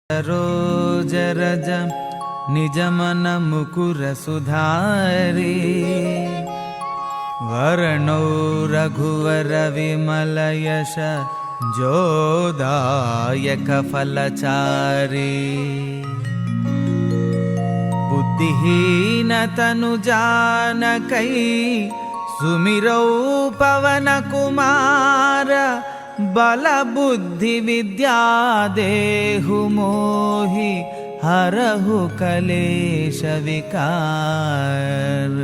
सरोजरज निजमन मुकुर सुधारी वर्णो रघुवर विमल यश जोदायक फलचारी बुद्धिहीन तनु जानकै सुमिरौ पवन कुमार बल बुद्धि विद्या देहु मोहि हरहु कलेश विकार।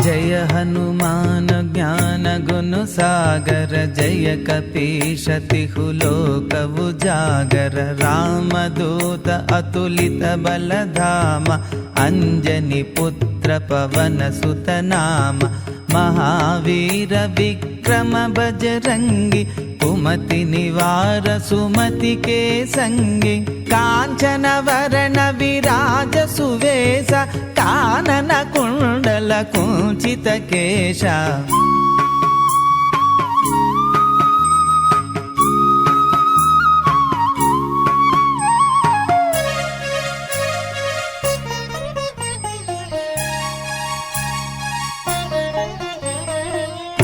जय हनुमान ज्ञान गुण सागर जय कपीश तिहु लोक उजागर रामदूत अतुलित बल धाम अंजनी पुत्र पवन सुत नाम महावीर विक्रम बजरंगी कुमति निवार सुमति के संगी कांचन वरण विराज सुवेश कानन कुंडल कुंचित केशा।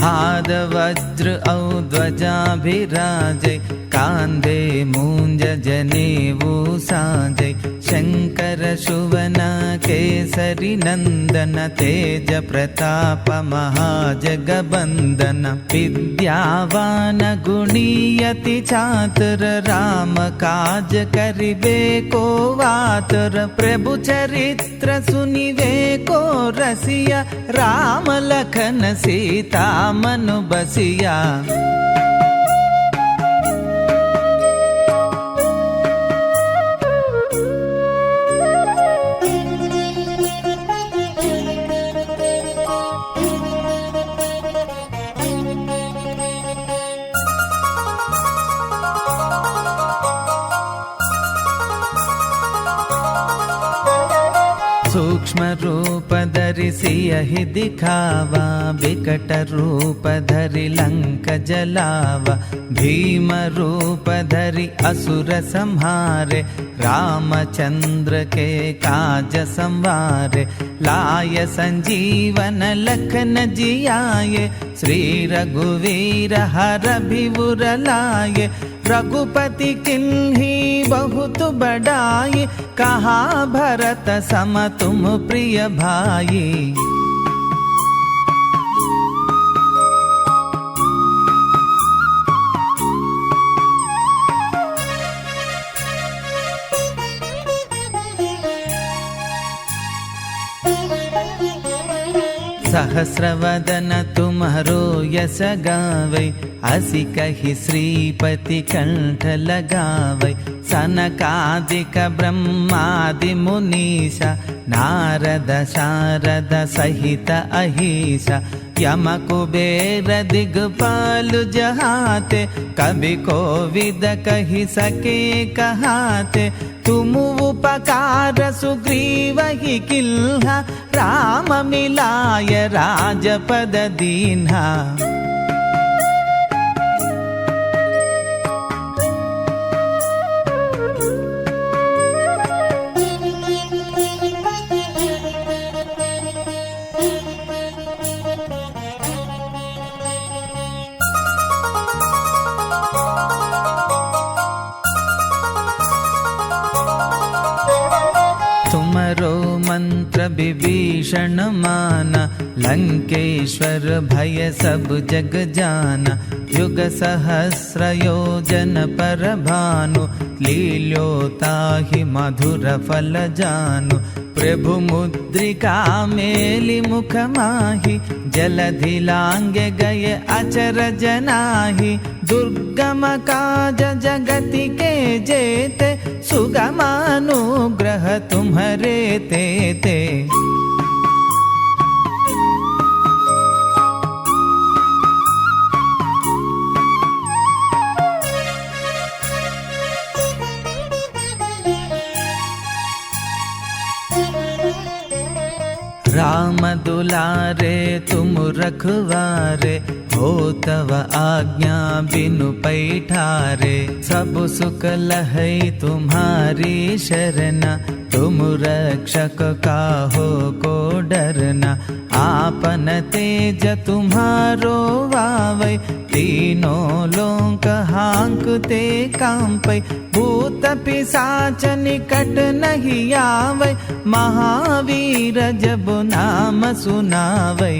हाद वज्र औ ध्वजाभिराजै कांधे मूंज जनेऊ साजै शंकर सुवन केसरी नंदन तेज प्रताप महाजगबंदन विद्यावान गुणीयति चातुर राम काज करिबे को वातुर प्रभु चरित्र सुनिबे को रसिया राम लखन सीता मनु बसिया। सूक्ष्म रूप धरि सियहि दिखावा विकट रूप धरि लंक जलावा भीम रूप धरि असुर संहारे रामचंद्र के काज संवारे लाय संजीवन लखन जियाये श्री रघुवीर हर भिबुर लाये रघुपति किन्ही बहुत बड़ाई कहा भरत सम तुम प्रिय भाई। सहस्रवदन तुम्हारो यश गावै असी कहि श्रीपति कंठ लगावै सनकादिक ब्रह्मादि मुनीषा नारद शारद सहित अहिषा यम कुबेर दिगपाल जहाते कवि कोविद कहि सके कहाते तुम उपकार सुग्रीव ही किल्हा राम मिलाय राजपद दीन्हा। तुमरो मंत्र विभीषण माना लंकेश्वर भय सब जग जाना युग सहस्र योजन पर भानु लील्योताहि मधुर फल जानु प्रभु मुद्रिका मेलि मुख माहि, जलधि लांगे गए अचरज नाही। दुर्गम काज जगति के जेते, सुगमानुग्रह तुम्हरे तेते। राम दुलारे तुम रखवारे, हो तव आज्ञा बिनु पैठारे। सब सुख लहै तुम्हारी शरणा, तुम रक्षक काहो को डरना। आपन तेज तुम्हारो वावै, तीनों लोक हांकते कांपै। भूत पिशाच निकट नहीं आवै, महावीर जब नाम सुनावै।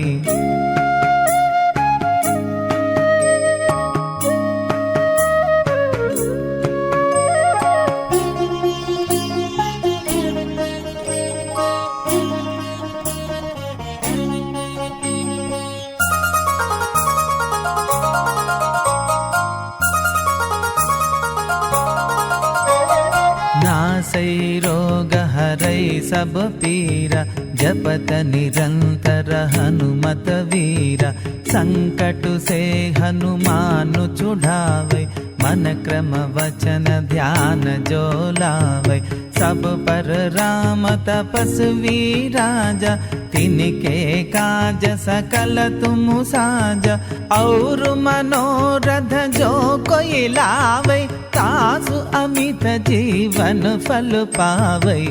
नासै रोग हरै सब पीरा, जपत निरंतर हनुमत वीरा। संकट से हनुमान छुड़ावै, मन क्रम वचन ध्यान जो लावै। सब पर राम तपस्वी राजा, तिनके काज सकल तुम साजा। और मनोरथ जो कोई लावै, तासु अमित जीवन फल पावै।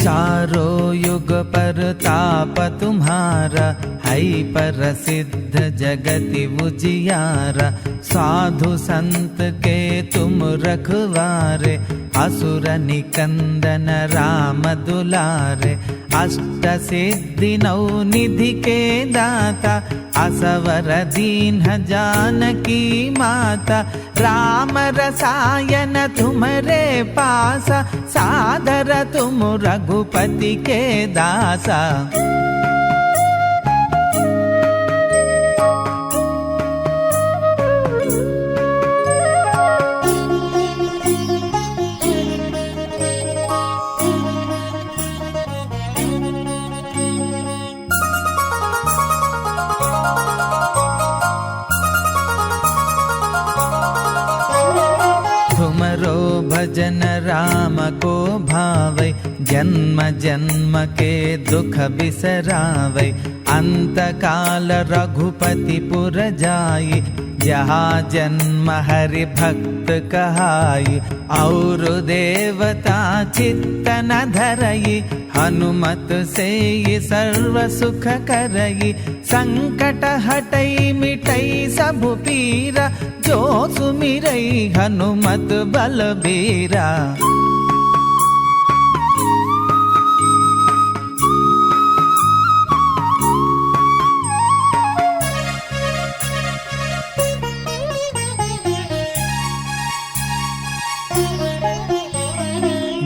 चारों युग पर ताप तुम्हारा, है प्रसिद्ध जगति उजियारा। साधु संत के तुम रखवारे, असुर निकंदन राम दुलारे। अष्ट सिद्धि नौ निधि के दाता, असवर दीन जानकी माता। राम रसायन तुम्हारे पासा, सादर तुम रघुपति के दासा। तुमरो भजन राम को भावै, जन्म जन्म के दुख बिसरावै। अंत काल रघुपति पुर जाई, जहाँ जन्म हरि भक्त कहाई। और देवता चित्त न धरई, हनुमत से ये सर्व सुख करई। संकट हटई मिटई सब पीरा, जो सुमिरई हनुमत बलबीरा।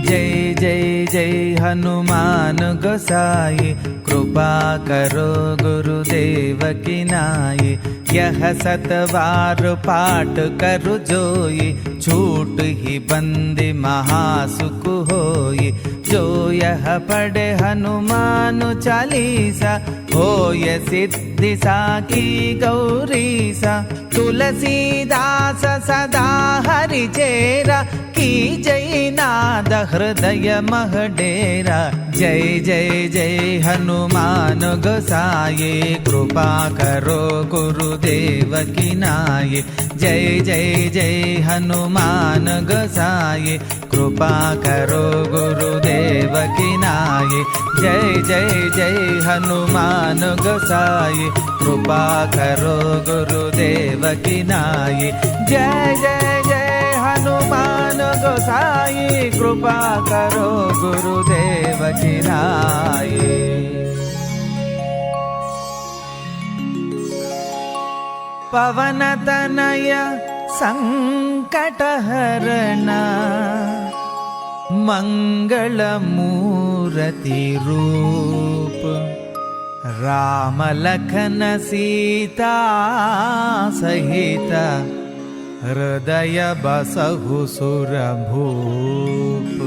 जय जय जय हनुमान गोसाई, कृपा करो गुरुदेव की नाई। यह सतवार पाठ करु जोई, छूट ही बंदी महासुख होई। जो यह पढ़े हनुमान चालीसा, होय सिद्धि साकी गौरीसा। तुलसीदास सदा हरि चेरा, की जय नाद हृदय मह डेरा। जय जय जय हनुमान गोसाई, कृपा करो गुरुदेव की नाई। जय जय जय हनुमान गोसाई, कृपा करो गुरुदेव की नाई। जय जय जय हनुमान गोसाई, कृपा करो गुरुदेव की नाई। जय जय जय हनुमान गोसाई कृपा करो गुरुदेव की नाई। पवन तनय संकट हरण मंगल मूर्ति रूप, राम लखन सीता सहित हृदय बसहु सुर भूप।